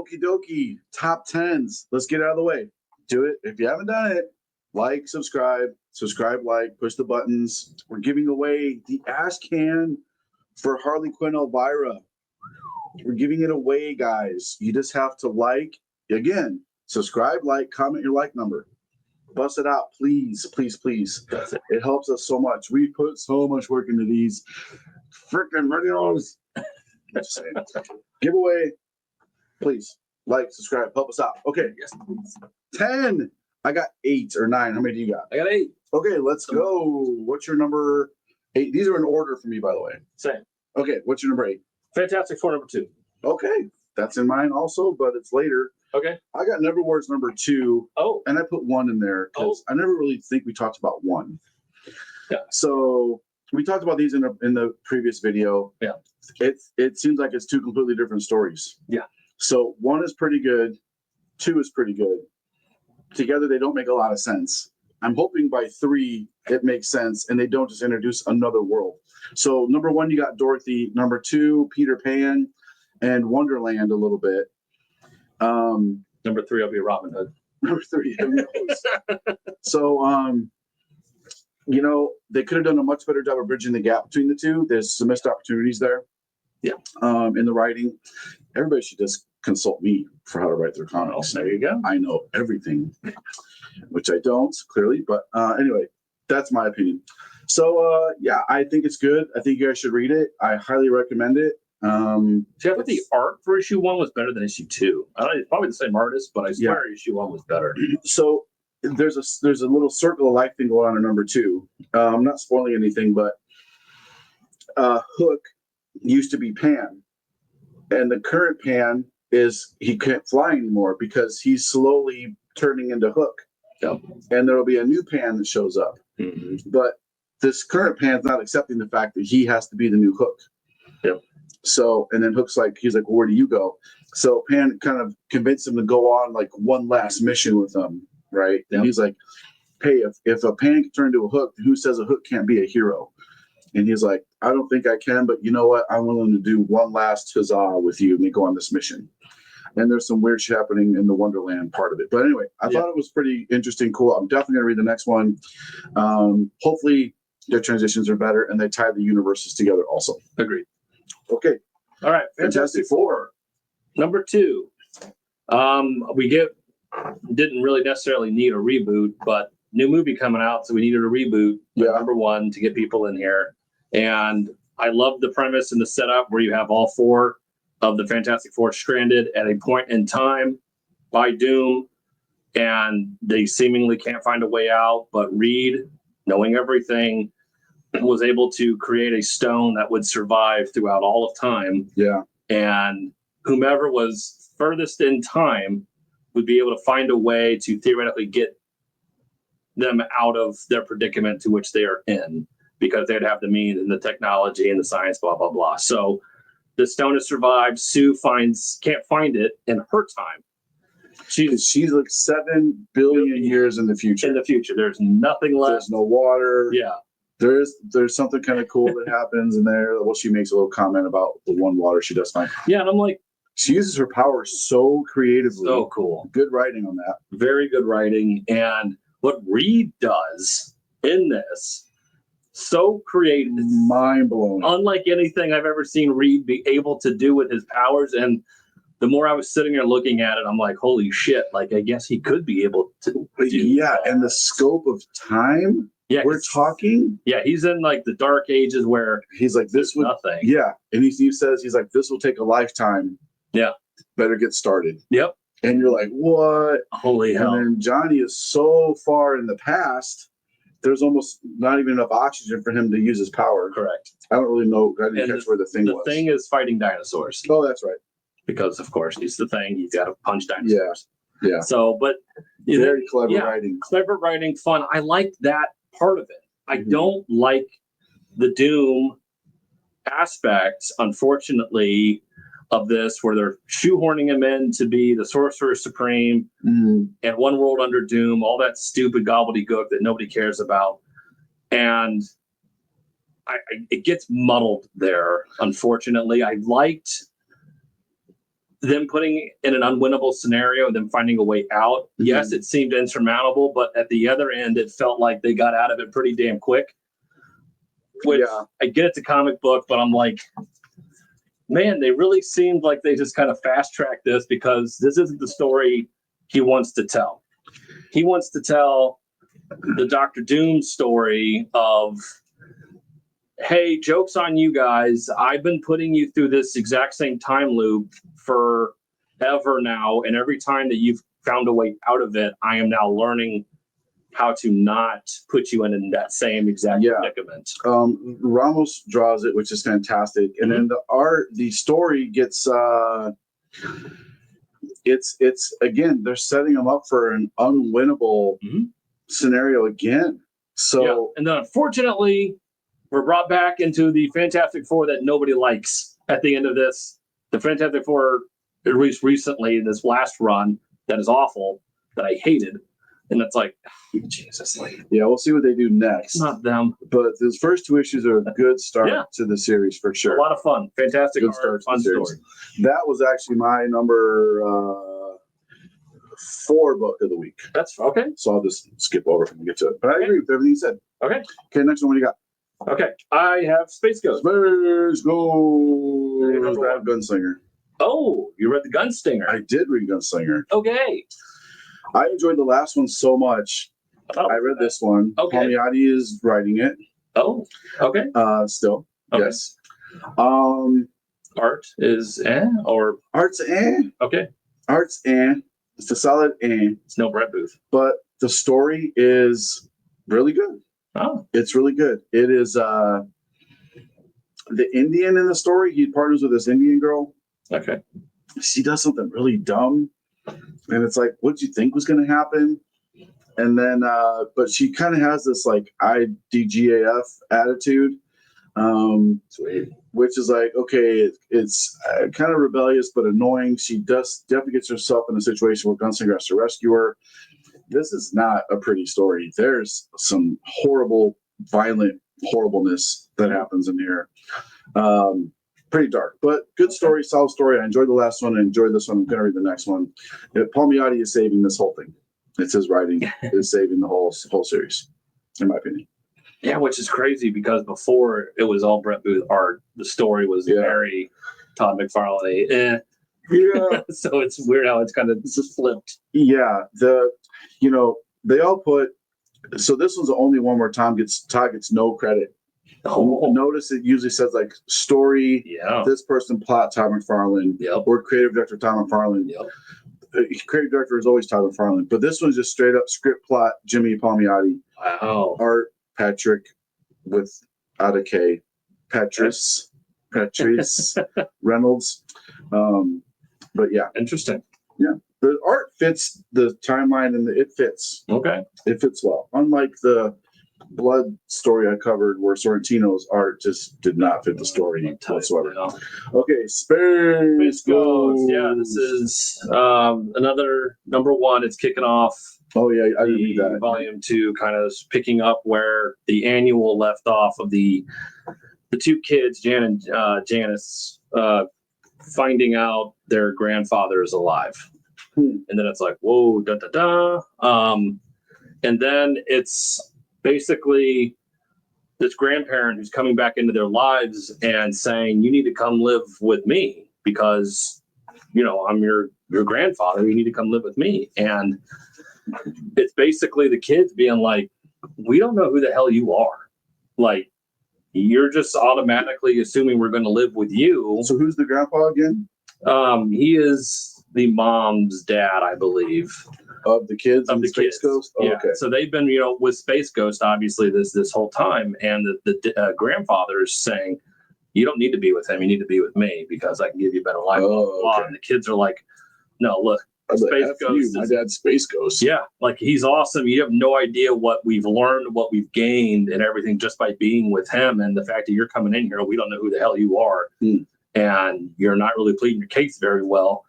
Okie dokie. Top 10s. Let's get it out of the way. Do it. If you haven't done it, like, subscribe, like, push the buttons. We're giving away the ASHCAN for Harley Quinn Elvira. We're giving it away, guys. You just have to like, again, subscribe, like, comment your like number. Bust it out, please, please, please. It helps us so much. We put so much work into these freaking videos. Just saying. Giveaway, please. Like, subscribe, help us out. Okay. Yes. 10. I got 8 or 9. How many do you got? I got 8. Okay, let's go. What's your number 8? These are in order for me, by the way. Same. Okay, what's your number 8? Fantastic Four number 2. Okay, that's in mine also, but it's later. Okay. I got Never Wars number 2. Oh. And I put 1 in there because I never really think we talked about 1. Yeah. So we talked about these in the previous video. Yeah. It seems like it's 2 completely different stories. Yeah. So 1 is pretty good. 2 is pretty good. Together, they don't make a lot of sense. I'm hoping by 3, it makes sense, and they don't just introduce another world. So number 1, you got Dorothy. Number 2, Peter Pan and Wonderland a little bit. Number 3 will be Robin Hood. Number 3. So, you know, they could have done a much better job of bridging the gap between the 2. There's some missed opportunities there. Yeah. In the writing. Everybody should just consult me for how to write their comics. There you go. I know everything, which I don't, clearly. But anyway, that's my opinion. So, yeah, I think it's good. I think you guys should read it. I highly recommend it. See, I thought the art for issue 1 was better than issue 2. I don't know, it's probably the same artist, but I swear issue 1 was better. So there's a little circle of life thing going on in number 2. I'm not spoiling anything, but Hook used to be Pan, and the current Pan is he can't fly anymore because he's slowly turning into Hook. Yep. And there will be a new Pan that shows up. Mm-hmm. But this current Pan's not accepting the fact that he has to be the new Hook. Yep. So, and then Hook's like, he's like, well, where do you go? So Pan kind of convinced him to go on like one last mission with him, right? Yep. And he's like, hey, if a Pan can turn into a Hook, who says a Hook can't be a hero? And he's like, I don't think I can, but you know what? I'm willing to do one last huzzah with you, and they go on this mission. And there's some weird shit happening in the Wonderland part of it. But anyway, I thought it was pretty interesting, cool. I'm definitely going to read the next one. Hopefully their transitions are better and they tie the universes together also. Agreed. Okay. All right. Fantastic Four. Number 2. We didn't really necessarily need a reboot, but new movie coming out, so we needed a reboot. Yeah. Number 1 to get people in here. And I love the premise and the setup where you have all 4 of the Fantastic Four stranded at a point in time by Doom, and they seemingly can't find a way out. But Reed, knowing everything, was able to create a stone that would survive throughout all of time. Yeah. And whomever was furthest in time would be able to find a way to theoretically get them out of their predicament to which they are in, because they'd have the means and the technology and the science, blah, blah, blah. So the stone has survived. Sue can't find it in her time. She's like 7 billion years in the future. In the future, there's nothing left. There's no water. Yeah. There's something kind of cool that happens in there. Well, she makes a little comment about the one water she does find. Yeah, and I'm like, she uses her power so creatively. So cool. Good writing on that. Very good writing. And what Reed does in this, so creative. Mind blowing. Unlike anything I've ever seen Reed be able to do with his powers. And the more I was sitting there looking at it, I'm like, holy shit. Like, I guess he could be able to do that. And the scope of time we're talking. Yeah, he's in like the dark ages where he's like, this would nothing. Yeah. And he says, he's like, this will take a lifetime. Yeah. Better get started. Yep. And you're like, what? Holy hell. And then Johnny is so far in the past, there's almost not even enough oxygen for him to use his power. Correct. I don't really know. I didn't catch where the thing was. The thing is fighting dinosaurs. Oh, that's right. Because, of course, he's the thing. You've got to punch dinosaurs. Yeah. So, but very clever writing. Clever writing, fun. I like that part of it. I don't like the Doom aspects, unfortunately, of this, where they're shoehorning him in to be the Sorcerer Supreme and One World Under Doom, all that stupid gobbledygook that nobody cares about. And it gets muddled there, unfortunately. I liked them putting in an unwinnable scenario and then finding a way out. Yes, it seemed insurmountable, but at the other end, it felt like they got out of it pretty damn quick. Which I get it's a comic book, but I'm like, man, they really seemed like they just kind of fast tracked this because this isn't the story he wants to tell. He wants to tell the Doctor Doom story of, hey, joke's on you guys. I've been putting you through this exact same time loop forever now. And every time that you've found a way out of it, I am now learning how to not put you in that same exact predicament. Ramos draws it, which is fantastic. And then the story gets, it's again, they're setting them up for an unwinnable scenario again. So, and then unfortunately, we're brought back into the Fantastic Four that nobody likes at the end of this. The Fantastic Four, at least recently, in this last run, that is awful, that I hated. And it's like, Jesus. We'll see what they do next. Not them. But those first 2 issues are a good start to the series for sure. A lot of fun. Fantastic good art, start fun story. That was actually my number 4 book of the week. That's okay. So I'll just skip over and get to it. But I agree with everything you said. Okay, next one, what do you got? Okay, I have Space Ghost. Space Ghost. I have Gunslinger. Oh, you read the Gunslinger. I did read Gunslinger. Okay. I enjoyed the last one so much. I read this one. Okay. Palmiotti is writing it. Oh, okay. Still. Okay. Yes. Art is or art's okay. Art's it's a solid It's no Brett Booth. But the story is really good. Oh. It's really good. It is the Indian in the story, he partners with this Indian girl. Okay. She does something really dumb. And it's like, what did you think was going to happen? And then, but she kind of has this like IDGAF attitude, Sweet. which is like, okay, it's kind of rebellious but annoying. She definitely gets herself in a situation where Gunslinger has to rescue her. This is not a pretty story. There's some horrible, violent horribleness that happens in here. Pretty dark, but good story, solid story. I enjoyed the last one. I enjoyed this one. I'm going to read the next one. Palmiotti is saving this whole thing. It's his writing is saving the whole series, in my opinion. Yeah, which is crazy because before it was all Brett Booth art. The story was very Todd McFarlane. Yeah. So it's weird how it's kind of just flipped. Yeah. They all put, so this was the only one where Todd gets no credit. Oh. Notice it usually says like story, this person, plot, Todd McFarlane, or creative director, Todd McFarlane. Creative director is always Todd McFarlane, but this one's just straight up script, plot, Jimmy Palmiotti. Wow. Art, Patrick without a K, Patrice Reynolds. But yeah, interesting. Yeah, the art fits the timeline and it fits. Okay, it fits well. Unlike the Blood story I covered, where Sorrentino's art just did not fit the story whatsoever. Okay, Space Ghost. Yeah, this is another number 1. It's kicking off. Oh yeah, I didn't read that. Volume 2, kind of picking up where the annual left off of the 2 kids, Jan and Janice, finding out their grandfather is alive. And then it's like, whoa, da da da. And then it's basically this grandparent who's coming back into their lives and saying, you need to come live with me because, I'm your grandfather. You need to come live with me. And it's basically the kids being like, we don't know who the hell you are. Like, you're just automatically assuming we're going to live with you. So who's the grandpa again? He is the mom's dad, I believe. Of the kids of the Space Ghost? Oh, yeah. Okay. So they've been, with Space Ghost, obviously, this whole time. And the grandfather is saying, you don't need to be with him. You need to be with me because I can give you a better life. Blah, blah, blah. And the kids are like, no, look, Space Ghost. My dad's Space Ghost. Yeah. Like, he's awesome. You have no idea what we've learned, what we've gained and everything just by being with him. And the fact that you're coming in here, we don't know who the hell you are. And you're not really pleading your case very well.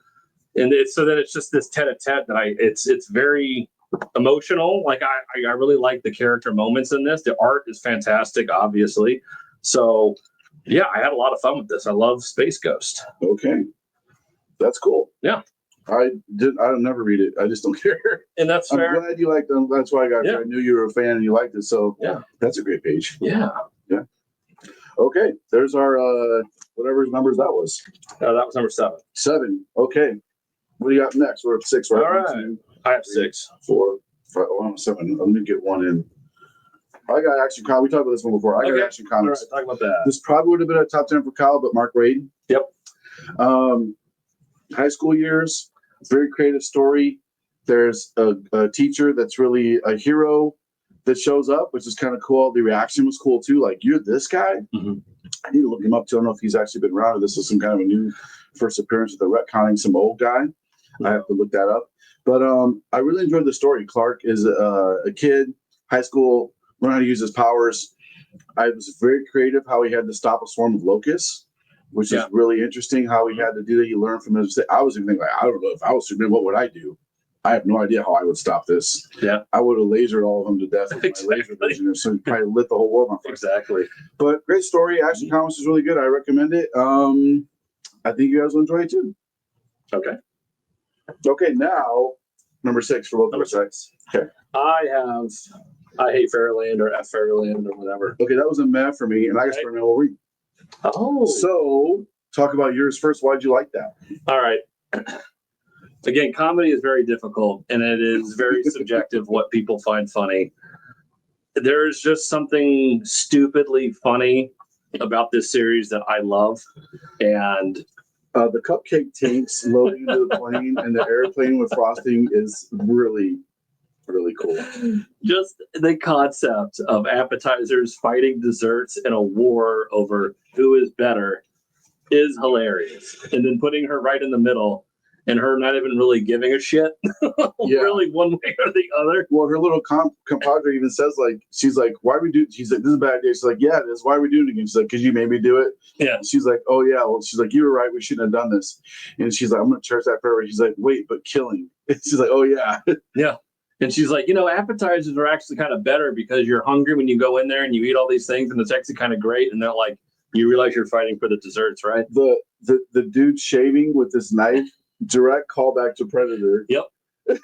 And so then it's just this tete-a-tete that it's very emotional. Like I really like the character moments in this. The art is fantastic, obviously. So yeah, I had a lot of fun with this. I love Space Ghost. Okay. That's cool. Yeah. I don't never read it. I just don't care. And that's I'm fair. glad you liked them. That's why I got it. Yeah. I knew you were a fan and you liked it. So Yeah. that's a great page. Yeah. Okay. There's our whatever numbers that was. That was number 7. 7. Okay. What do you got next? We're at 6, right? All right. 1, 2, I have 3, 6. 4, 5. Oh, I'm 7. Let me get one in. I got Action Comics. We talked about this one before. I got Action All right. Comics. Talk about that. This probably would have been a top 10 for Kyle, but Mark Wade. Yep. High school years, very creative story. There's a teacher that's really a hero that shows up, which is kind of cool. The reaction was cool too. Like, you're this guy? Mm-hmm. I need to look him up too. I don't know if he's actually been around or this is some kind of a new first appearance with the retconning some old guy. I have to look that up. But I really enjoyed the story. Clark is a kid, high school, learn how to use his powers. I was very creative how he had to stop a swarm of locusts, which is really interesting how he had to do that. He learned from his mistake. I was even thinking, like, I don't know if I was Superman, what would I do? I have no idea how I would stop this. Yeah. I would have lasered all of them to death with my laser vision, so he probably lit the whole world on fire. Exactly. But great story. Action Comics is really good. I recommend it. I think you guys will enjoy it too. Okay. Okay, now number 6 for both Number of us. Okay. I hate Fairyland or F Fairyland or whatever. Okay, that was a meh for me, and I got Okay. Spider-Man Wolverine. Oh. So talk about yours first. Why'd you like that? All right. Again, comedy is very difficult, and it is very subjective what people find funny. There's just something stupidly funny about this series that I love, and The cupcake tanks loading into the plane and the airplane with frosting is really, really cool. just the concept of appetizers fighting desserts in a war over who is better is hilarious. And then putting her right in the middle and her not even really giving a shit, really one way or the other. Well, her little compadre even says, like, she's like, why are we do? She's like, this is a bad day. She's like, yeah, it is. Why are we doing it again? She's like, because you made me do it. Yeah. She's like, oh, yeah. Well, she's like, you were right. We shouldn't have done this. And she's like, I'm going to cherish that forever. She's like, wait, but killing. And she's like, oh, yeah. Yeah. And she's like, appetizers are actually kind of better because you're hungry when you go in there and you eat all these things and it's actually kind of great. And they're like, you realize you're fighting for the desserts, right? The dude shaving with this knife, direct callback to Predator. Yep. And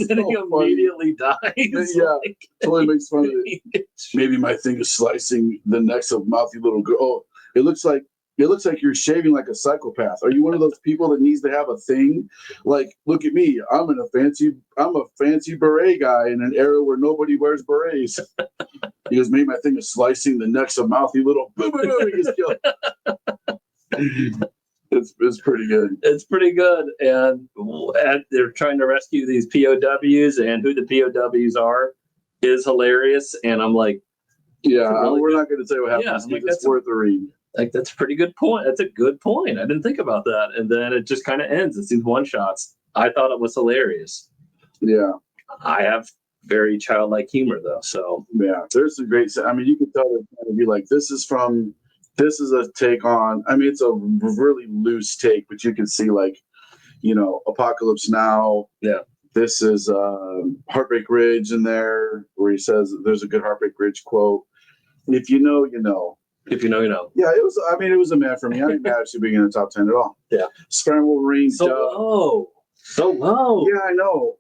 then he immediately dies. Yeah, totally makes fun of it. Maybe my thing is slicing the necks of mouthy little girl. Oh, it looks like you're shaving like a psychopath. Are you one of those people that needs to have a thing? Like, look at me. I'm a fancy beret guy in an era where nobody wears berets. He goes, maybe my thing is slicing the necks of mouthy little. Boom, boom, boom, he gets killed. It's pretty good. It's pretty good. And they're trying to rescue these POWs, and who the POWs are is hilarious. And I'm like, yeah, really we're not going to say what happens. Yeah, It's worth a read. Like, that's a pretty good point. That's a good point. I didn't think about that. And then it just kind of ends. It's these one shots. I thought it was hilarious. Yeah. I have very childlike humor, though. So, yeah, there's some great. I mean, you can tell they're trying to be like, this is a take on. I mean, it's a really loose take, but you can see, like, Apocalypse Now. Yeah. This is Heartbreak Ridge in there, where he says there's a good Heartbreak Ridge quote. If you know, you know. If you know, you know. Yeah, it was. I mean, it was a man for me. I didn't actually being in the top 10 at all. Yeah. Spider-Man Wolverine. So low. Yeah, I know.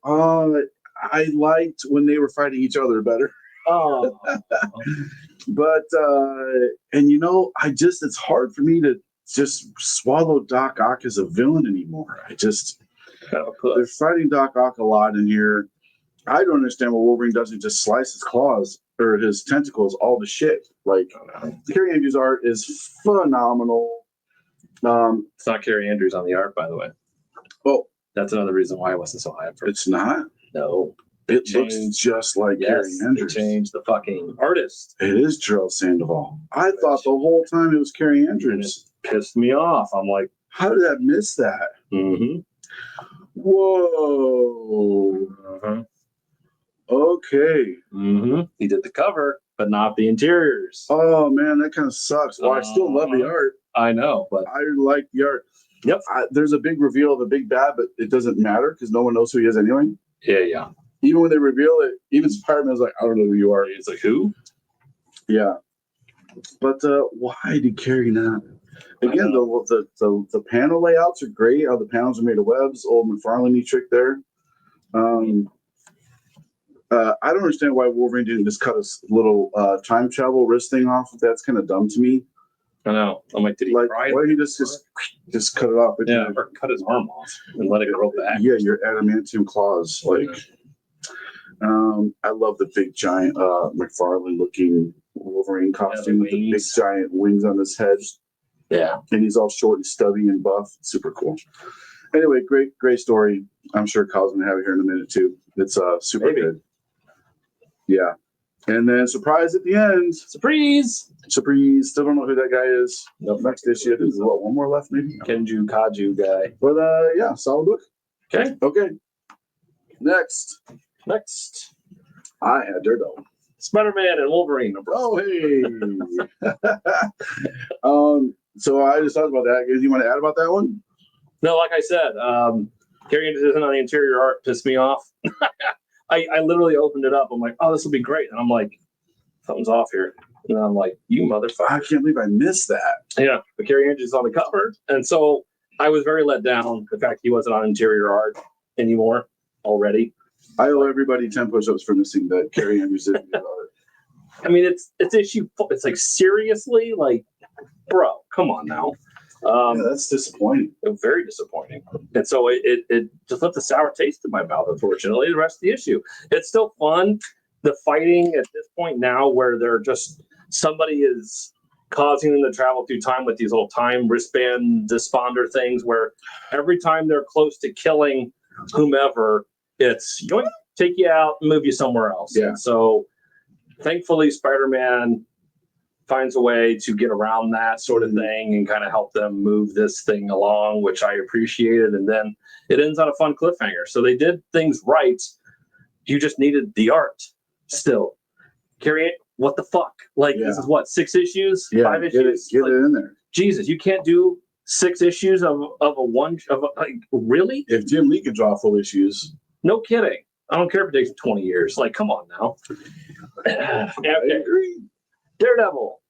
I liked when they were fighting each other better. Oh. But it's hard for me to just swallow Doc Ock as a villain anymore. They're fighting Doc Ock a lot in here. I don't understand why Wolverine doesn't just slice his claws or his tentacles all to shit. Like, Carrie Andrews' art is phenomenal. It's not Carrie Andrews on the art, by the way. Oh, that's another reason why I wasn't so hyped for it. It's not? No. It looks just like Carrie Andrews. They changed the fucking artist. It is Gerald Sandoval. I thought the whole time it was Carrie Andrews. And it pissed me off. I'm like, how did I miss that? Mm-hmm. Whoa. Uh-huh. Okay. Mm-hmm. He did the cover, but not the interiors. Oh, man, that kind of sucks. Well, I still love the art. I know, but I like the art. Yep. There's a big reveal of a big bad, but it doesn't matter because no one knows who he is anyway. Yeah. Even when they reveal it, even Spider-Man's like, I don't know who you are. It's like, who? Yeah. But why did Carrie not? Again, the panel layouts are great. How the panels are made of webs. Old McFarlane trick there. I don't understand why Wolverine didn't just cut his little time travel wrist thing off. That's kind of dumb to me. I know. I'm like, did he cry? Why did he just cut it off? Yeah, or cut his arm off and let it grow back. Yeah, your adamantium claws. I love the big giant McFarlane looking Wolverine costume with the big giant wings on his head. Yeah, and he's all short and stubby and buff. Super cool. Anyway, great story. I'm sure Kyle's gonna have it here in a minute too. It's super good. Yeah. And then surprise at the end. Surprise. Still don't know who that guy is. Nope. Next issue. There's one more left, maybe. Kenju Kaju guy. But yeah, solid book. Okay. Next. I had Daredevil. Spider-Man and Wolverine. Oh hey. So I just talked about that. Do you want to add about that one? No, like I said, Carrie Anderson on the interior art pissed me off. I literally opened it up. I'm like, oh, this will be great. And I'm like, something's off here. And I'm like, you motherfucker. I can't believe I missed that. Yeah, but Carrie Anderson's on the cover. And so I was very let down the fact he wasn't on interior art anymore already. I owe everybody 10 push-ups for missing that Carrie Anderson art. I mean, it's issue. It's like, seriously, like, bro, come on now. Yeah, that's disappointing. Very disappointing. And so it just left a sour taste in my mouth, unfortunately, the rest of the issue. It's still fun. The fighting at this point now where they're just, somebody is causing them to travel through time with these little time wristband desponder things where every time they're close to killing whomever, it's yoink, take you out and move you somewhere else. Yeah. And so thankfully Spider-Man finds a way to get around that sort of thing and kind of help them move this thing along, which I appreciated. And then it ends on a fun cliffhanger. So they did things right. You just needed the art still. Carrie, what the fuck? Like, This is what, 6 issues? Yeah, 5 issues? Get it in there. Jesus, you can't do 6 issues of really? If Jim Lee could draw full issues. No kidding. I don't care if it takes 20 years. Like, come on now. I agree. Daredevil,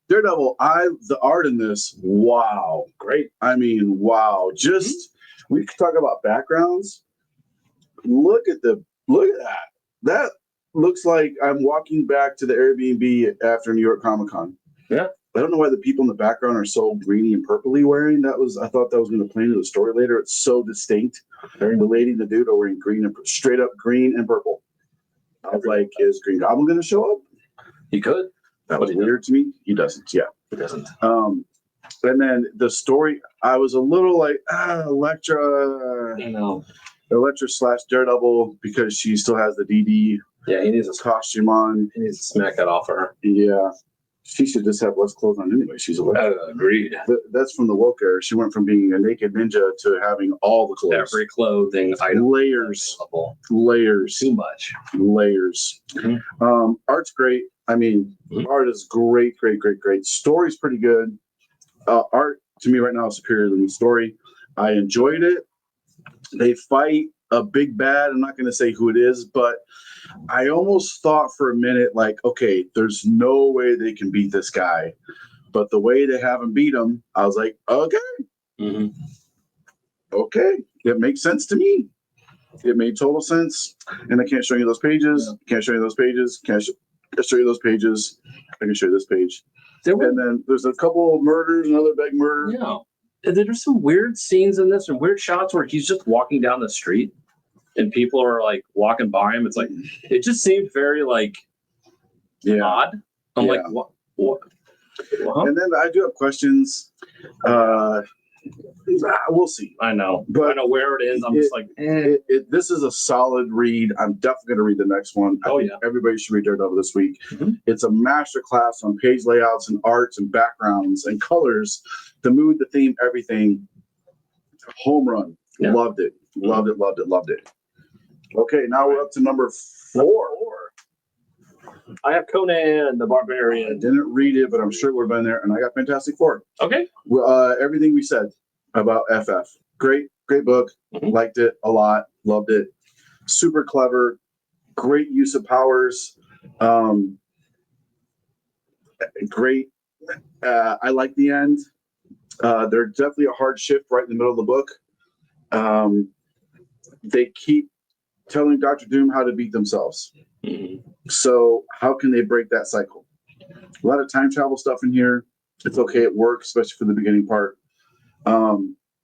the art in this, wow. great. I mean, wow. Just we could talk about backgrounds. Look at that. That looks like I'm walking back to the Airbnb after New York Comic Con. Yeah. I don't know why the people in the background are so greeny and purpley wearing. I thought that was going to play into the story later. It's so distinct. The lady and the dude are wearing green and straight up green and purple. I was like, is Green Goblin going to show up? He could. That was weird to me. He doesn't. Yeah. He doesn't. And then the story, I was a little like, Elektra. I know. Elektra / Daredevil, because she still has the DD Yeah, he needs a costume on. He needs to smack that off of her. Yeah. She should just have less clothes on anyway. She's Elektra. Agreed. That's from the woke era. She went from being a naked ninja to having all the clothes. Every clothing item. Layers. Too much. Layers. Mm-hmm. Art's great. I mean, art is great. Story's pretty good. Art, to me right now, is superior than the story. I enjoyed it. They fight a big bad. I'm not going to say who it is, but I almost thought for a minute, like, okay, there's no way they can beat this guy. But the way they have him beat him, I was like, okay. Mm-hmm. Okay. It makes sense to me. It made total sense. And I can't show you those pages. Can't show you those pages. Can't show you those pages. I can show you this page. And then there's a couple of murders, another big murder. Yeah. There's some weird scenes in this and weird shots where he's just walking down the street and people are like walking by him. It's like, it just seemed very like odd. I'm like, what? And then I do have questions. We'll see. I know. But I know where it is. I'm just like, this is a solid read. I'm definitely going to read the next one. I think everybody should read Daredevil this week. Mm-hmm. It's a master class on page layouts and arts and backgrounds and colors, the mood, the theme, everything. Home run. Yeah. Loved it. Okay, now we're up to number 4. I have Conan the Barbarian. I didn't read it, but I'm sure we've been there. And I got Fantastic Four. Okay. Everything we said about FF. Great book. Mm-hmm. Liked it a lot. Loved it. Super clever. Great use of powers. Great. I like the end. They're definitely a hard shift right in the middle of the book. They keep telling Dr. Doom how to beat themselves. So how can they break that cycle? A lot of time travel stuff in here. It's okay, it works, especially for the beginning part.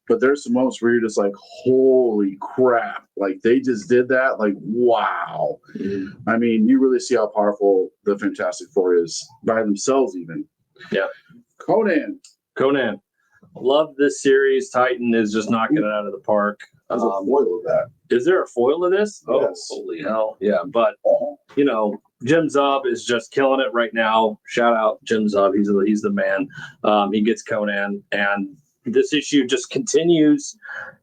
But there's some moments where you're just like, holy crap, like they just did that, like wow. I mean, you really see how powerful the Fantastic Four is by themselves even. Yeah. Conan. Love this series. Titan is just knocking it out of the park. There's a foil of that. Is there a foil of this? Yes. Oh, holy hell. Yeah. But, you know, Jim Zub is just killing it right now. Shout out Jim Zub. He's the man. He gets Conan. And this issue just continues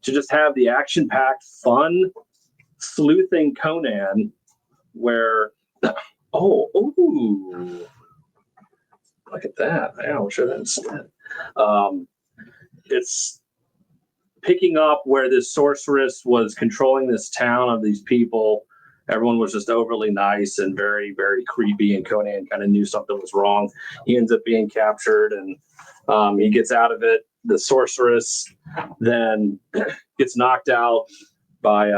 to just have the action-packed, fun, sleuthing Conan where, ooh. Look at that. I will show that instead. It's picking up where this sorceress was controlling this town of these people. Everyone was just overly nice and very, very creepy, and Conan kind of knew something was wrong. He ends up being captured, and he gets out of it. The sorceress then gets knocked out by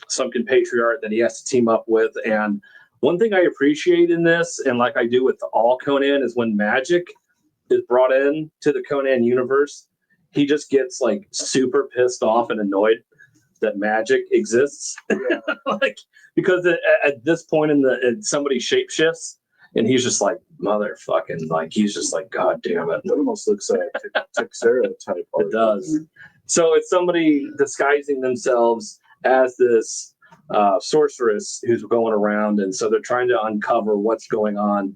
some compatriot that he has to team up with. And one thing I appreciate in this, and like I do with all Conan, is when magic is brought in to the Conan universe, he just gets like super pissed off and annoyed that magic exists. Yeah. Like, because at this point somebody shapeshifts and he's just like, motherfucking, like, he's just like, God damn it. That almost looks like Texera type art. It does. So it's somebody disguising themselves as this sorceress who's going around. And so they're trying to uncover what's going on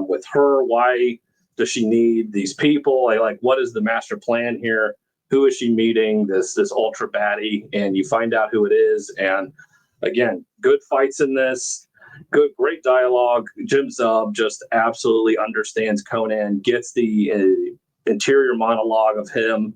with her. Why does she need these people? Like, what is the master plan here? Who is she meeting? This ultra baddie, and you find out who it is. And again, good fights in this. Great dialogue. Jim Zub just absolutely understands Conan. Gets the interior monologue of him.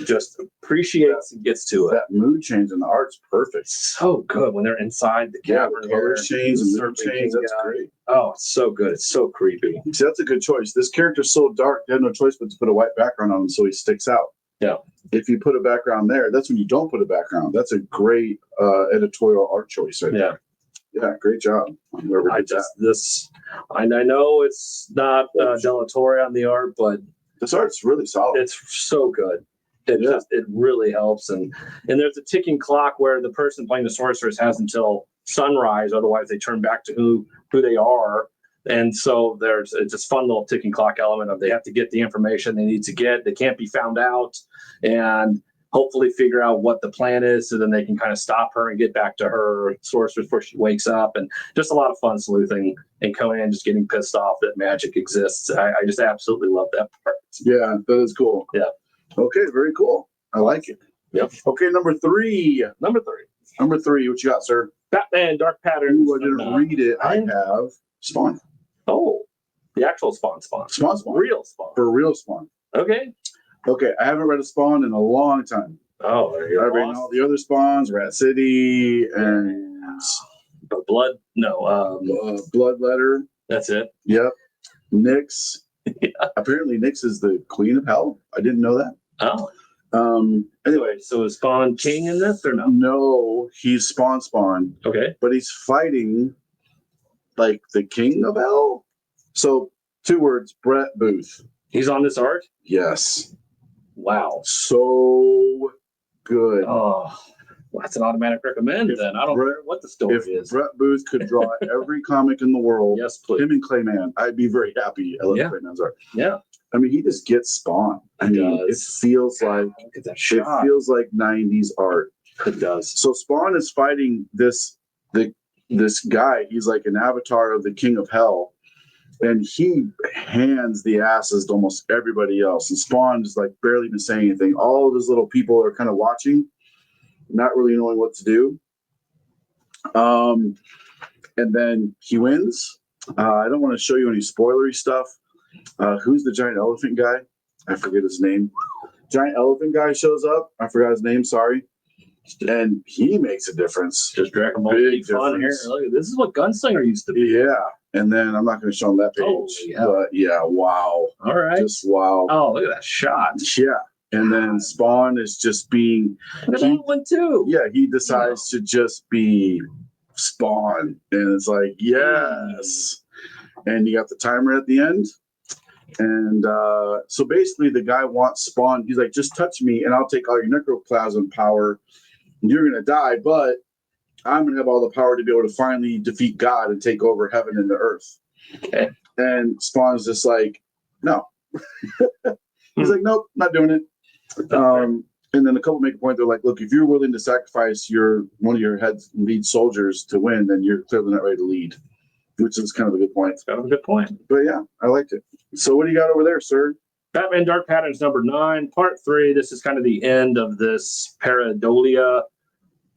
Just appreciates and gets to it. That mood change in the art's perfect. So good when they're inside the cavern. Color change and mood change. That's great. Oh, it's so good. It's so creepy. See, that's a good choice. This character's so dark, they have no choice but to put a white background on him so he sticks out. Yeah. If you put a background there, that's when you don't put a background. That's a great editorial art choice right there. Yeah, great job. I know it's not Del Torre on the art, but this art's really solid. It's so good. It really helps. And there's a ticking clock where the person playing the sorceress has until sunrise, otherwise they turn back to who they are. And so there's this fun little ticking clock element of they have to get the information they need to get. They can't be found out, and hopefully figure out what the plan is so then they can kind of stop her and get back to her sorceress before she wakes up. And just a lot of fun sleuthing, and Conan just getting pissed off that magic exists. I just absolutely love that part. Yeah, that is cool. Yeah. Okay, very cool. I like it. Yep. Okay, number three. What you got, sir? Batman Dark Patterns. Ooh, I didn't read it. I have Spawn. Oh, the actual Spawn. Spawn. Real Spawn. For real Spawn. Okay. I haven't read a Spawn in a long time. Oh, I've read all the other Spawns, Rat City, and Bloodletter. That's it. Yep. Nyx. Yeah. Apparently, Nyx is the queen of hell. I didn't know that. Oh. Anyway, so is Spawn king in this or no? No, he's Spawn. Okay. But he's fighting like the king of hell. So 2 words, Brett Booth. He's on this art? Yes. Wow. So good. Oh, well, that's an automatic recommend then. I don't care what the story is. If Brett Booth could draw every comic in the world, yes, please. Him and Clayman, I'd be very happy. I love Clayman's art. Yeah. I mean, he just gets Spawn. It feels like look at that shot. It feels like 90s art. It does. So Spawn is fighting this guy. He's like an avatar of the king of hell. And he hands the asses to almost everybody else. And Spawn is like barely even saying anything. All of his little people are kind of watching, not really knowing what to do. And then he wins. I don't want to show you any spoilery stuff. Who's the giant elephant guy? I forget his name. Giant elephant guy shows up. I forgot his name. Sorry. And he makes a difference. Just Dragon Ball Z fun here. Look, this is what Gunslinger used to be. Yeah. And then I'm not going to show them that page. Oh, yeah. But yeah, wow. All right. Just wow. Oh, look at that shot. Yeah. And then Spawn is just being. That one too. Yeah, he decides to just be Spawn. And it's like, yes. And you got the timer at the end. And so basically, the guy wants Spawn. He's like, just touch me, and I'll take all your necroplasm power. You're going to die, but I'm going to have all the power to be able to finally defeat God and take over heaven and the earth. Okay. And Spawn's just like, no. He's like, nope, not doing it. And then a couple make a point. They're like, look, if you're willing to sacrifice one of your lead soldiers to win, then you're clearly not ready to lead, which is kind of a good point. That's kind of a good point. But yeah, I liked it. So what do you got over there, sir? Batman Dark Patterns number 9, part 3. This is kind of the end of this pareidolia,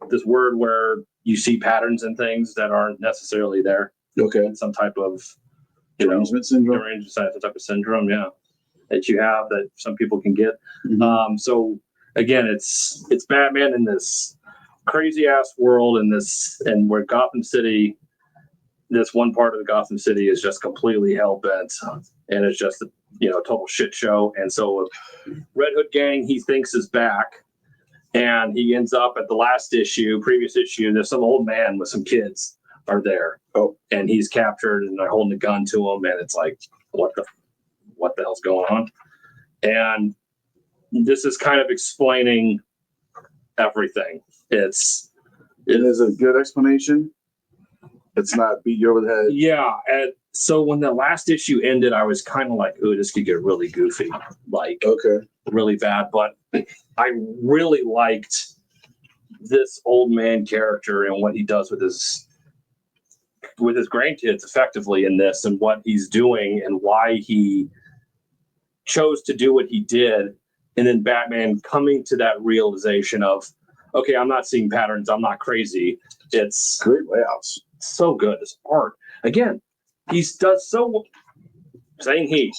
this word where you see patterns and things that aren't necessarily there. Okay. Some type of derangement syndrome. Some type of syndrome, yeah, that you have that some people can get. Mm-hmm. So again, it's Batman in this crazy ass world and where Gotham City, this one part of the Gotham City is just completely hell bent, and it's just a total shit show. And so Red Hood Gang, he thinks, is back, and he ends up at the previous issue, there's some old man with some kids are there. Oh, and he's captured, and they're holding a gun to him, and it's like, what the hell's going on? And this is kind of explaining everything. It is a good explanation. It's not beat you over the head. Yeah. And so when the last issue ended, I was kind of like, ooh, this could get really goofy, like really bad. But I really liked this old man character and what he does with his grandkids effectively in this, and what he's doing and why he chose to do what he did. And then Batman coming to that realization of, okay, I'm not seeing patterns. I'm not crazy. It's great layouts. So good. This art. Again, does so, saying he,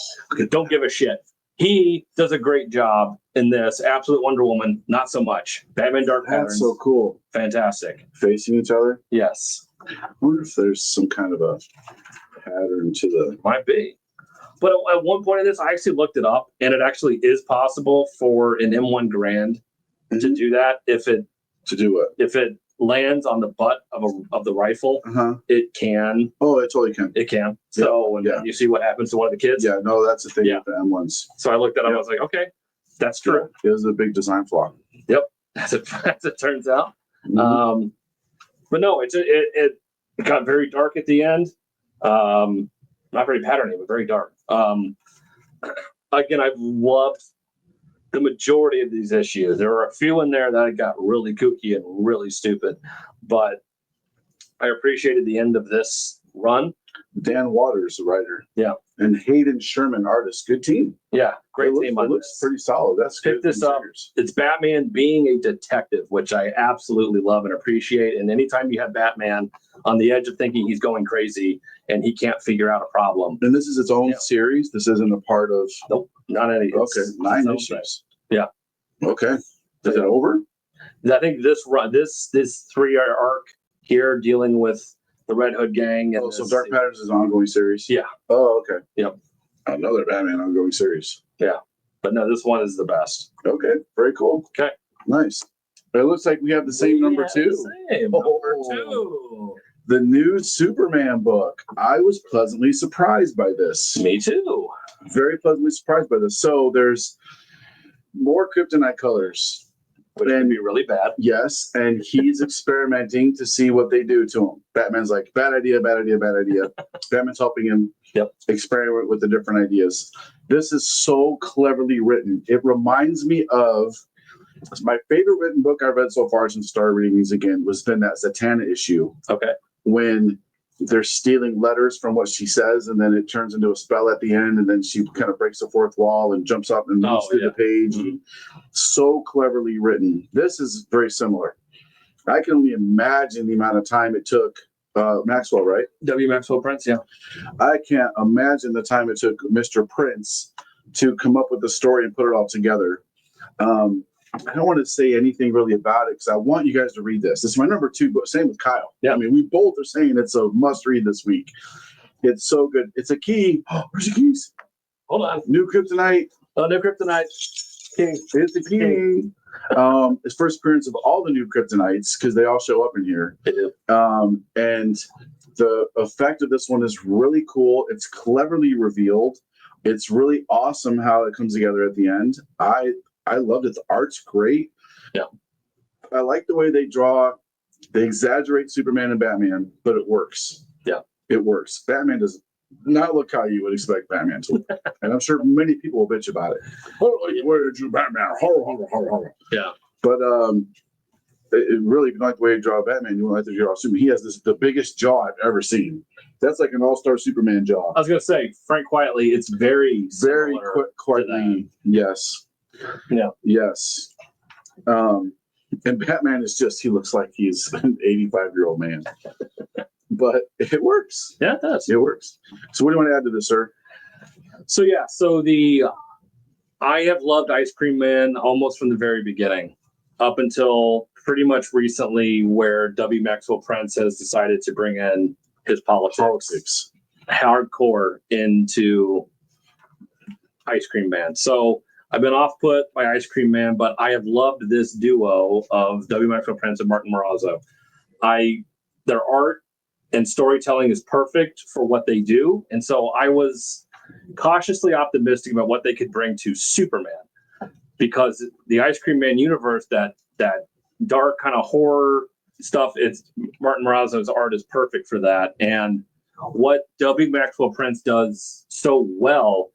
don't give a shit. He does a great job in this. Absolute Wonder Woman, not so much. Batman Dark Patterns. That's so cool. Fantastic. Facing each other? Yes. I wonder if there's some kind of a pattern to the... Might be. But at one point in this, I actually looked it up, and it actually is possible for an M1 Garand to do that. To do what? If it lands on the butt of the rifle, it can. Oh, it totally can. It can. So when you see what happens to one of the kids. Yeah, no, that's the thing with the M1s. So I looked at it, I was like, okay, that's true. It was a big design flaw. Yep, as it turns out. Mm-hmm. But no, it got very dark at the end. Not very patterny, but very dark. Again, I've loved the majority of these issues. There were a few in there that got really kooky and really stupid, but I appreciated the end of this run. Dan Waters, the writer. Yeah. And Hayden Sherman, artist. Good team. Yeah, great team on looks this. Pretty solid. That's Pick this up. It's Batman being a detective, which I absolutely love and appreciate. And anytime you have Batman on the edge of thinking he's going crazy and he can't figure out a problem. And this is its own series? This isn't a part of... Nope, not any. Okay, 9 issues. Yeah. Okay. Is it over? I think this 3-year arc here dealing with the Red Hood Gang. And so Dark Patterns is an ongoing series? Yeah. Oh, okay. Yep. Another Batman ongoing series. Yeah. But no, this one is the best. Okay. Very cool. Okay. Nice. But it looks like we have the same number 2. Number 2. The new Superman book. I was pleasantly surprised by this. Me too. Very pleasantly surprised by this. So there's more kryptonite colors. Which can be really bad. Yes, and he's experimenting to see what they do to him. Batman's like, bad idea, bad idea, bad idea. Batman's helping him experiment with the different ideas. This is so cleverly written. It reminds me of my favorite written book I've read so far since started reading these again was then that Zatanna issue. Okay. When they're stealing letters from what she says, and then it turns into a spell at the end, and then she kind of breaks the fourth wall and jumps up and moves through the page. Mm-hmm. So cleverly written. This is very similar. I can only imagine the amount of time it took Maxwell, right? W. Maxwell Prince, yeah. I can't imagine the time it took Mr. Prince to come up with the story and put it all together. I don't want to say anything really about it because I want you guys to read this. This is my number 2 book. Same with Kyle. Yeah. I mean, we both are saying it's a must read this week. It's so good. It's a key. Where's the keys? Hold on. New Kryptonite. Oh, no kryptonite. King. It's a key. It's first appearance of all the new Kryptonites because they all show up in here. They do. And the effect of this one is really cool. It's cleverly revealed. It's really awesome how it comes together at the end. I loved it. The art's great. Yeah. I like the way they draw. They exaggerate Superman and Batman, but it works. Yeah. It works. Batman does not look how you would expect Batman to look. And I'm sure many people will bitch about it. Oh, where did you Batman? Yeah. But it really, if you like the way you draw Batman, you want to draw Superman. He has the biggest jaw I've ever seen. That's like an all-star Superman jaw. I was going to say, Frank Quietly, it's very quietly. Yes. Yeah. Yes. And Batman is he looks like he's an 85-year-old man. But it works. Yeah, it does. It works. So what do you want to add to this, sir? So I have loved Ice Cream Man almost from the very beginning, up until pretty much recently, where W. Maxwell Prince has decided to bring in his politics hardcore into Ice Cream Man. So I've been off put by Ice Cream Man, but I have loved this duo of W. Maxwell Prince and Martin Morazzo. Their art and storytelling is perfect for what they do. And so I was cautiously optimistic about what they could bring to Superman, because the Ice Cream Man universe, that dark kind of horror stuff, Martin Morazzo's art is perfect for that. And what W. Maxwell Prince does so well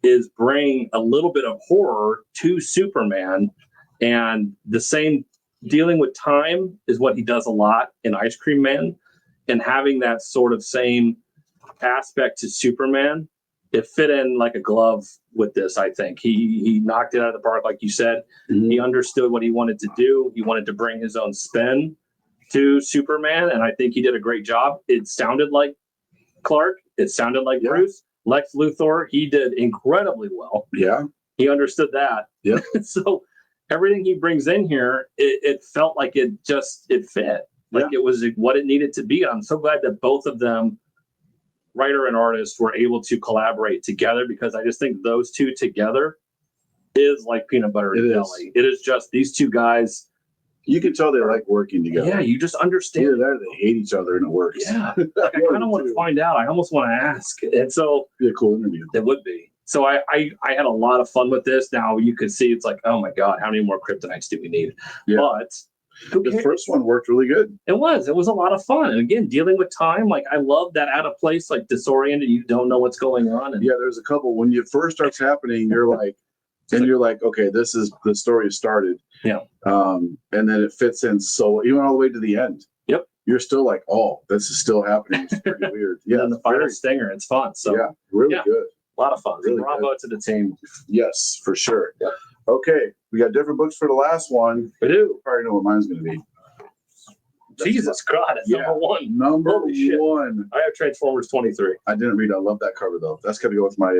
is bring a little bit of horror to Superman, and the same dealing with time is what he does a lot in Ice Cream Man, and having that sort of same aspect to Superman, it fit in like a glove with this. I think he knocked it out of the park, like you said. Mm-hmm. He understood what he wanted to do. He wanted to bring his own spin to Superman, and I think he did a great job. It sounded like Clark. It sounded like Bruce. Lex Luthor, he did incredibly well. Yeah. He understood that. Yeah. So everything he brings in here, it felt like it fit. Like it was what it needed to be. I'm so glad that both of them, writer and artist, were able to collaborate together, because I just think those two together is like peanut butter and jelly. It is just these two guys. You can tell they like working together. Yeah, you just understand. Either that or they hate each other and it works. Yeah. Like, I kind of want to find out. I almost want to ask. And so it'd be a cool interview. It would be. So I had a lot of fun with this. Now you could see it's like, oh my God, how many more Kryptonites do we need? Yeah. But the first one worked really good. It was a lot of fun. And again, dealing with time, like I love that out of place, like disoriented, you don't know what's going on. And there's a couple when it first starts happening, you're like, you're like, okay, this is the story started. Yeah. And then it fits in so even all the way to the end. Yep. You're still like, oh, this is still happening. It's pretty weird. Yeah. And the final stinger, it's fun. So really good. A lot of fun. Really bravo to the team. Yes, for sure. Yeah. Okay, we got different books for the last one. We do. You probably know what mine's going to be. Jesus God, it's number one. Number one. I have Transformers 23. I didn't read it. I love that cover, though. That's got to go with my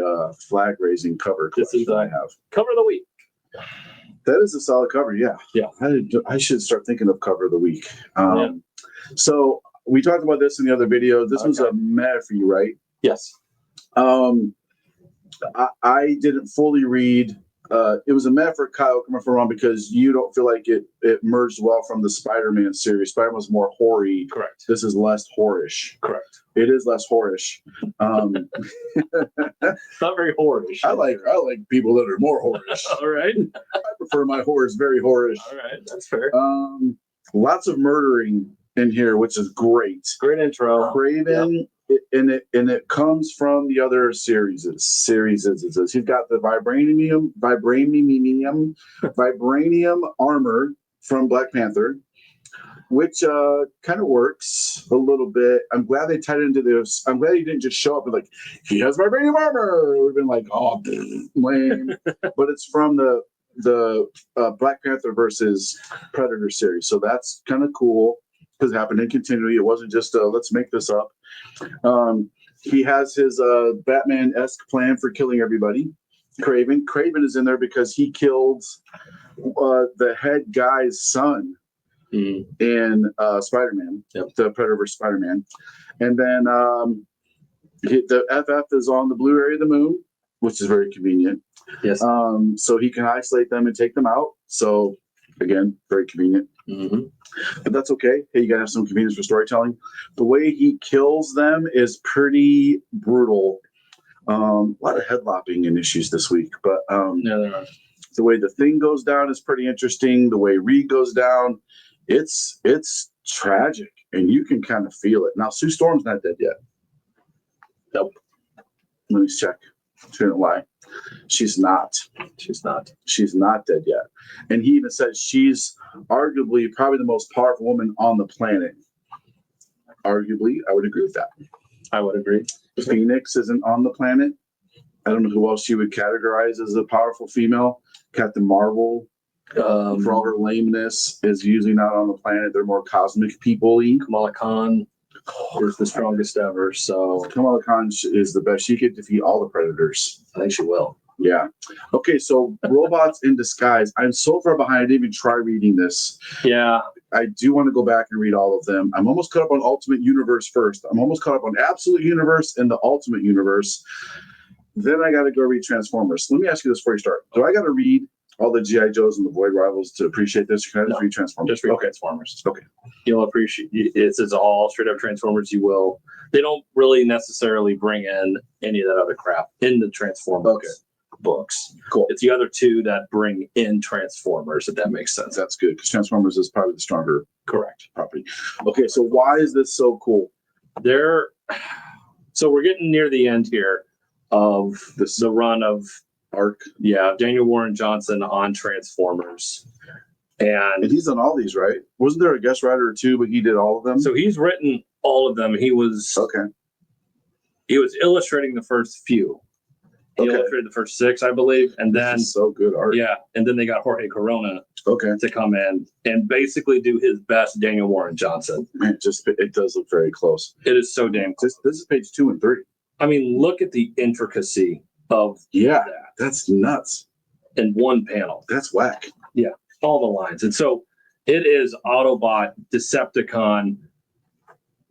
flag raising cover collection I have. Cover of the week. That is a solid cover, yeah. Yeah. I should start thinking of cover of the week. So we talked about this in the other video. This was a meh for you, right? Yes. I didn't fully read. It was a meh for Kyle, coming from wrong, because you don't feel like it merged well from the Spider-Man series. Spider-Man was more hoary. Correct. This is less horish. Correct. It is less horish. It's not very horish. I like people that are more horish. All right. I prefer my horrors very horish. All right, that's fair. Lots of murdering in here, which is great. Great intro. Craven. Yep. It comes from the other series. He's got the vibranium armor from Black Panther, which kind of works a little bit. I'm glad they tied into this. I'm glad he didn't just show up and like, he has vibranium armor. It would have been like, oh, lame. But it's from the Black Panther versus Predator series, so that's kind of cool because it happened in continuity. It wasn't just let's make this up. He has his Batman-esque plan for killing everybody. Craven is in there because he killed the head guy's son in Spider-Man, the Predator vs. Spider-Man. And then The FF is on the blue area of the moon, which is very convenient. Yes. So he can isolate them and take them out. So again, very convenient. But that's okay. Hey, you gotta have some convenience for storytelling. The way he kills them is pretty brutal. A lot of head lopping and issues this week, but No, they're not. the way the thing goes down is pretty interesting. The way Reed goes down, it's tragic, and you can kind of feel it. Now, Sue Storm's not dead yet. Nope. Let me check. Shouldn't lie. She's not. She's not. She's not dead yet. And he even says she's arguably probably the most powerful woman on the planet. Arguably, I would agree with that. I would agree. Phoenix isn't on the planet. I don't know who else you would categorize as a powerful female. Captain Marvel, for all her lameness, is usually not on the planet. They're more cosmic people-y. Kamala Khan is the strongest ever, so Kamala Khan is the best. She could defeat all the Predators. I think she will. Yeah. Okay, so Robots in Disguise. I'm so far behind. I didn't even try reading this. Yeah. I do want to go back and read all of them. I'm almost caught up on Ultimate Universe first. I'm almost caught up on Absolute Universe and the Ultimate Universe. Then I got to go read Transformers. Let me ask you this before you start. Do I got to read all the G.I. Joes and the Void Rivals to appreciate this? Can I just read Transformers? Just read Transformers. Okay. You'll appreciate it. It's all straight up Transformers. You will. They don't really necessarily bring in any of that other crap in the Transformers books. Cool. It's the other two that bring in Transformers, if that makes sense. That's good because Transformers is probably the stronger Correct. property. Okay, so why is this so cool? So we're getting near the end here of the run of Arc. Yeah, Daniel Warren Johnson on Transformers. And he's done all these, right? Wasn't there a guest writer or two, but he did all of them? So he's written all of them. He was illustrating the first few. He illustrated the first 6, I believe, and then so good art. Yeah, and then they got Jorge Corona to come in and basically do his best Daniel Warren Johnson. Man, it does look very close. It is so damn close. This is page 2 and 3. I mean, look at the intricacy of that's nuts. In one panel. That's whack. Yeah, all the lines. And so it is Autobot, Decepticon,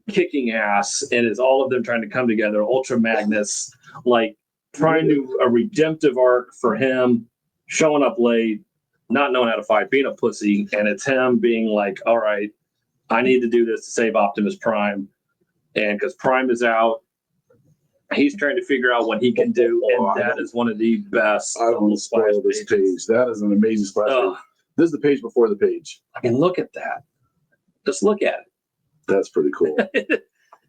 kicking ass, and it's all of them trying to come together. Ultra Magnus, like trying to a redemptive arc for him, showing up late, not knowing how to fight, being a pussy, and it's him being like, all right, I need to do this to save Optimus Prime. And because Prime is out, he's trying to figure out what he can do, and that is one of the best. I don't want to spoil this page. That is an amazing splash page. This is the page before the page. I mean, look at that. Just look at it. That's pretty cool.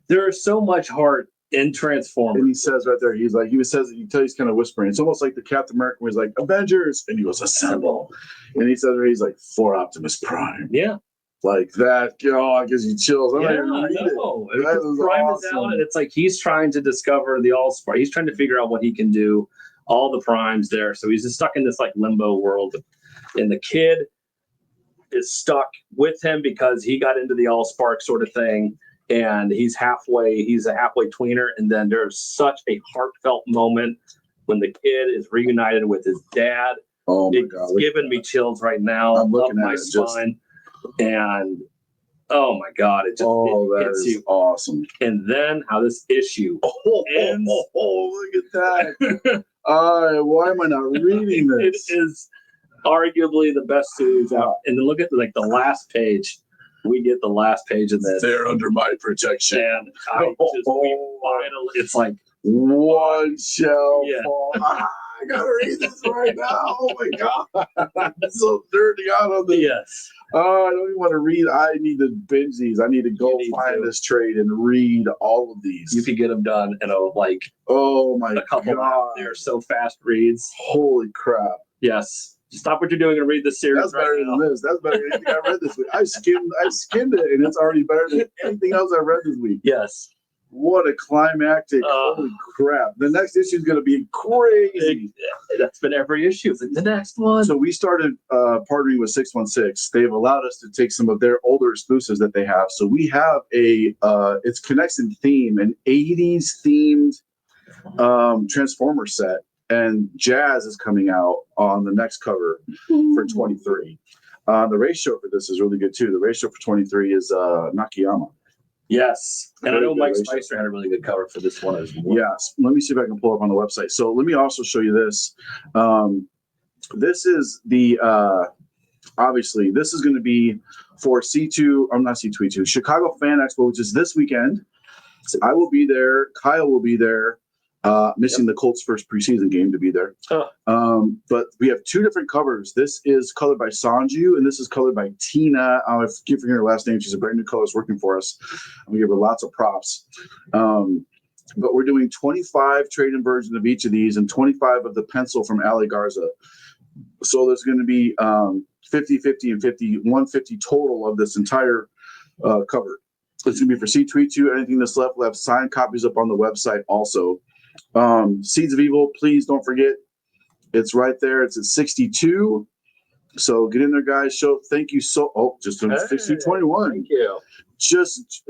There is so much heart in Transformers. And he says right there, he says, you tell he's kind of whispering. It's almost like the Captain America where he's like, Avengers, and he goes, assemble. And he says, he's like, for Optimus Prime. Yeah. Like that, it gives you chills. Prime is out, and it's like he's trying to discover the All-Star. He's trying to figure out what he can do. All the Primes there, so he's just stuck in this like limbo world, and the kid is stuck with him because he got into the All-Spark sort of thing, and he's a halfway tweener, and then there's such a heartfelt moment when the kid is reunited with his dad. Oh my God! It's giving me chills right now. I'm looking up my at it spine. And oh my God, it just that hits is you. Awesome. And then how this issue ends. Look at that. Why am I not reading this? It is arguably the best series out. And then look at the last page. We get the last page of this. They're under my protection. And it's like one shell fall. I gotta read this right now. Oh my God. I'm so dirty out on this. Yes. Oh, I don't even want to read. I need to binge these. I need to go find this trade and read all of these. You can get them done in a couple hours. They're so fast reads. Holy crap. Yes. Stop what you're doing and read this series. That's better than this. That's better than anything I read this week. I skimmed it, and it's already better than anything else I read this week. Yes. What a climactic. Holy crap. The next issue is going to be crazy. That's been every issue. It's like the next one. So we started partnering with 616. They've allowed us to take some of their older exclusives that they have. So we have it's Connection theme, an 80s themed Transformer set. And Jazz is coming out on the next cover for 23. The ratio for this is really good too. The ratio for 23 is Nakayama. Yes. And I know Great Mike iteration. Spicer had a really good cover for this one as well. Yes. Let me see if I can pull up on the website. So let me also show you this. This is the obviously this is going to be for C2. I'm not C2E2. Chicago Fan Expo, which is this weekend. I will be there. Kyle will be there. Missing the Colts' first preseason game to be there. Oh. But we have two different covers. This is colored by Sanju, and this is colored by Tina. I keep forgetting her last name. She's a brand new colorist working for us. And we give her lots of props. But we're doing 25 trade-in versions of each of these and 25 of the pencil from Ali Garza. So there's going to be 50, 50, and 50, 150 total of this entire cover. It's going to be for C2E2. Anything that's left, we'll have signed copies up on the website also. Seeds of Evil, please don't forget. It's right there. It's at 62. So get in there, guys. Thank you just on 5021. Thank you. Just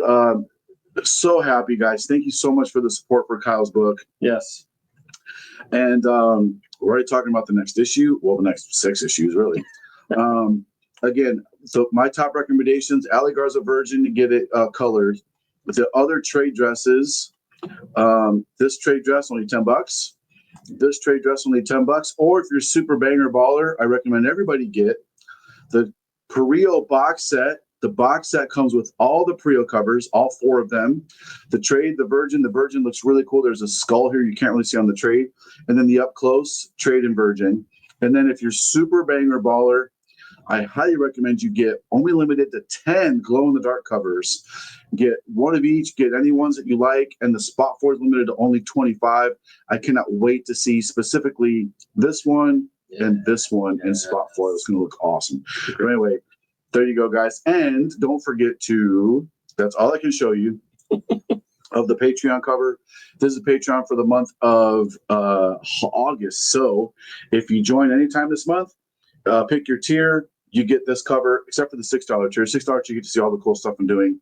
so happy, guys. Thank you so much for the support for Kyle's book. Yes. And we're already talking about the next issue. Well, the next 6 issues, really. Again, so my top recommendations: Ali Garza Virgin to get it colored. The other trade dresses. This trade dress only $10. This trade dress only $10. Or if you're super banger baller, I recommend everybody get the Perio box set. The box set comes with all the Perio covers, all 4 of them. The trade, the Virgin looks really cool. There's a skull here you can't really see on the trade, and then the up close trade and Virgin. And then if you're super banger baller, I highly recommend you get only limited to 10 glow in the dark covers. Get one of each, get any ones that you like, and the spot for is limited to only 25. I cannot wait to see specifically this one and this one in spot foil. It's going to look awesome. But anyway, there you go, guys. And don't forget that's all I can show you of the Patreon cover. This is the Patreon for the month of August. So if you join anytime this month, pick your tier. You get this cover, except for the $6 tier. $6 you get to see all the cool stuff I'm doing.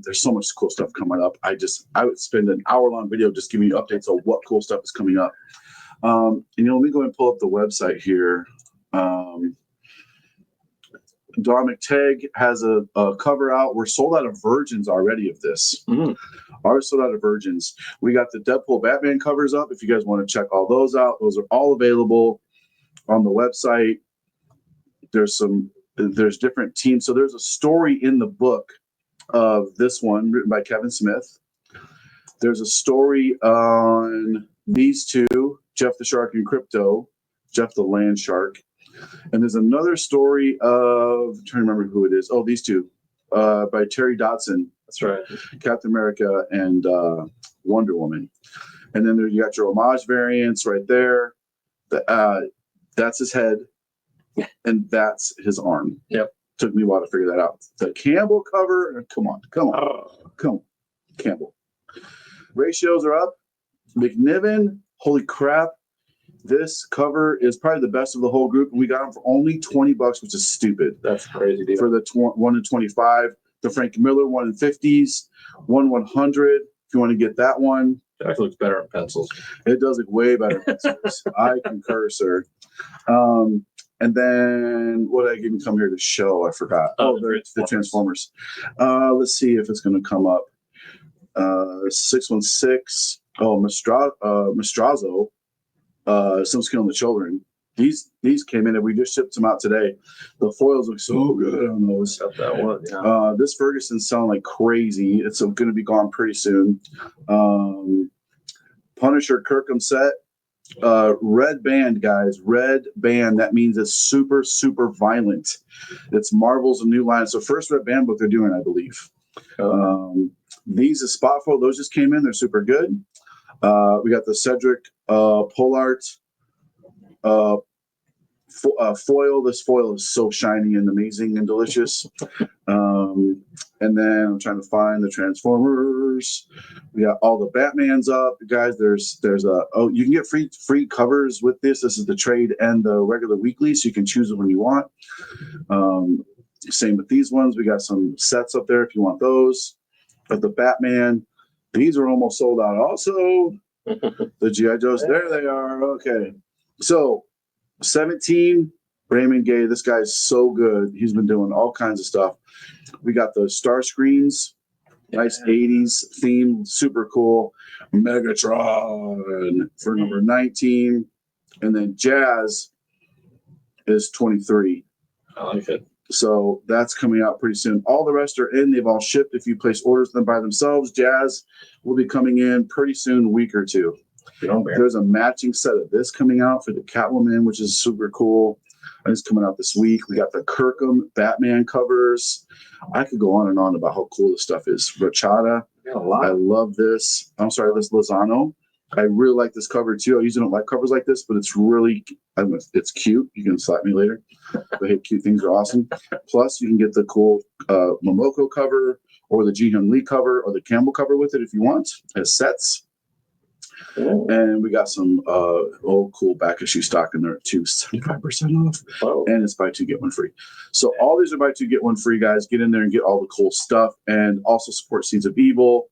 There's so much cool stuff coming up. I would spend an hour-long video just giving you updates on what cool stuff is coming up. And let me go and pull up the website here. Don McTagg has a cover out. We're sold out of Virgins already of this. Already sold out of Virgins. We got the Deadpool Batman covers up. If you guys want to check all those out, those are all available on the website. There's different teams. So there's a story in the book of this one written by Kevin Smith. There's a story on these two, Jeff the Shark and Crypto, Jeff the Land Shark. And there's another story of, I'm trying to remember who it is. Oh, these two, by Terry Dodson. That's right. Captain America and Wonder Woman. And then you got your homage variants right there. That's his head. And that's his arm. Yep. Took me a while to figure that out. The Campbell cover, come on. Campbell. Ratios are up. McNiven, holy crap. This cover is probably the best of the whole group, and we got them for only $20, which is stupid. That's crazy deal. For the 1 in 25. The Frank Miller 1 in 50s, 1 100. If you want to get that one. It actually looks better in pencils. It does look way better in pencils. I concur, sir. And then what did I even come here to show? I forgot. The Transformers. Let's see if it's going to come up. 616. Oh, Mastrazo. Some Skill in the Children. These came in and we just shipped them out today. The foils look so good on those. Got that one. Yeah. This Ferguson's selling like crazy. It's going to be gone pretty soon. Punisher Kirkham set. Red band, guys. Red band. That means it's super, super violent. It's Marvel's a new line. So first red band book they're doing, I believe. These is spot foil. Those just came in. They're super good. We got the Cedric Polart foil. This foil is so shiny and amazing and delicious. And then I'm trying to find the Transformers. We got all the Batmans up, guys. There's you can get free covers with this. This is the trade and the regular weekly, so you can choose them when you want. Same with these ones. We got some sets up there if you want those. But the Batman, these are almost sold out. Also, the G.I. Joes, there they are. Okay, so 17. Raymond Gay, this guy's so good. He's been doing all kinds of stuff. We got the star screens. Nice 80s theme, super cool. Megatron for number 19. And then Jazz is 23. I like it. So that's coming out pretty soon. All the rest are in. They've all shipped. If you place orders them by themselves, Jazz will be coming in pretty soon, a week or two. There's a matching set of this coming out for the Catwoman, which is super cool. And it's coming out this week. We got the Kirkham Batman covers. I could go on and on about how cool this stuff is. Rachata. I love this. I'm sorry, this Lozano. I really like this cover too. I usually don't like covers like this, but it's really, it's cute. You can slap me later. But hey, cute things are awesome. Plus, you can get the cool Momoko cover or the Ji-Hyun Lee cover or the Campbell cover with it if you want as sets. And we got some old cool back issue stock in there too, 75% off. And it's buy two, get one free. So all these are buy two, get one free, guys. Get in there and get all the cool stuff and also support Seeds of Evil.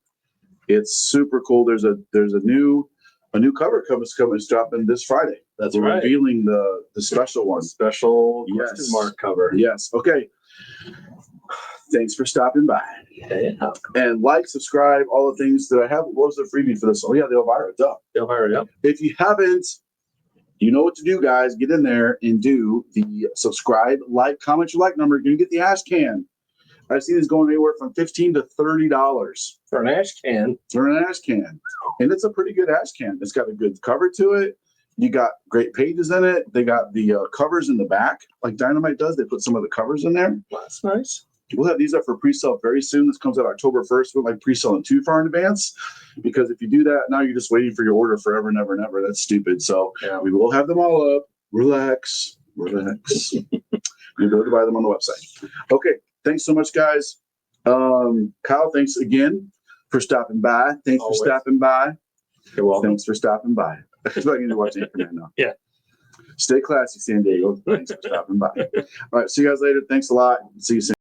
It's super cool. There's a new cover coming dropping this Friday. That's right. Revealing the special one. Special question mark cover. Yes. Okay. Thanks for stopping by. Yeah. And like, subscribe, all the things that I have. What was the freebie for this? Oh, yeah, the Elvira. Duh. Elvira, yeah. If you haven't, you know what to do, guys. Get in there and do the subscribe, like, comment your like number. You're going to get the ASHCAN. I've seen this going anywhere from $15 to $30 for an ASHCAN. For an ASHCAN. And it's a pretty good ASHCAN. It's got a good cover to it. You got great pages in it. They got the covers in the back, like Dynamite does. They put some of the covers in there. That's nice. We'll have these up for pre-sale very soon. This comes out October 1st. We're like pre-selling too far in advance because if you do that, now you're just waiting for your order forever and ever and ever. That's stupid. So we will have them all up. Relax. You go to buy them on the website. Okay. Thanks so much, guys. Kyle, thanks again for stopping by. Thanks for stopping by. You're welcome. Thanks for stopping by. I feel like I need to watch Anchorman now. Yeah. Stay classy, San Diego. Thanks for stopping by. All right. See you guys later. Thanks a lot. See you soon.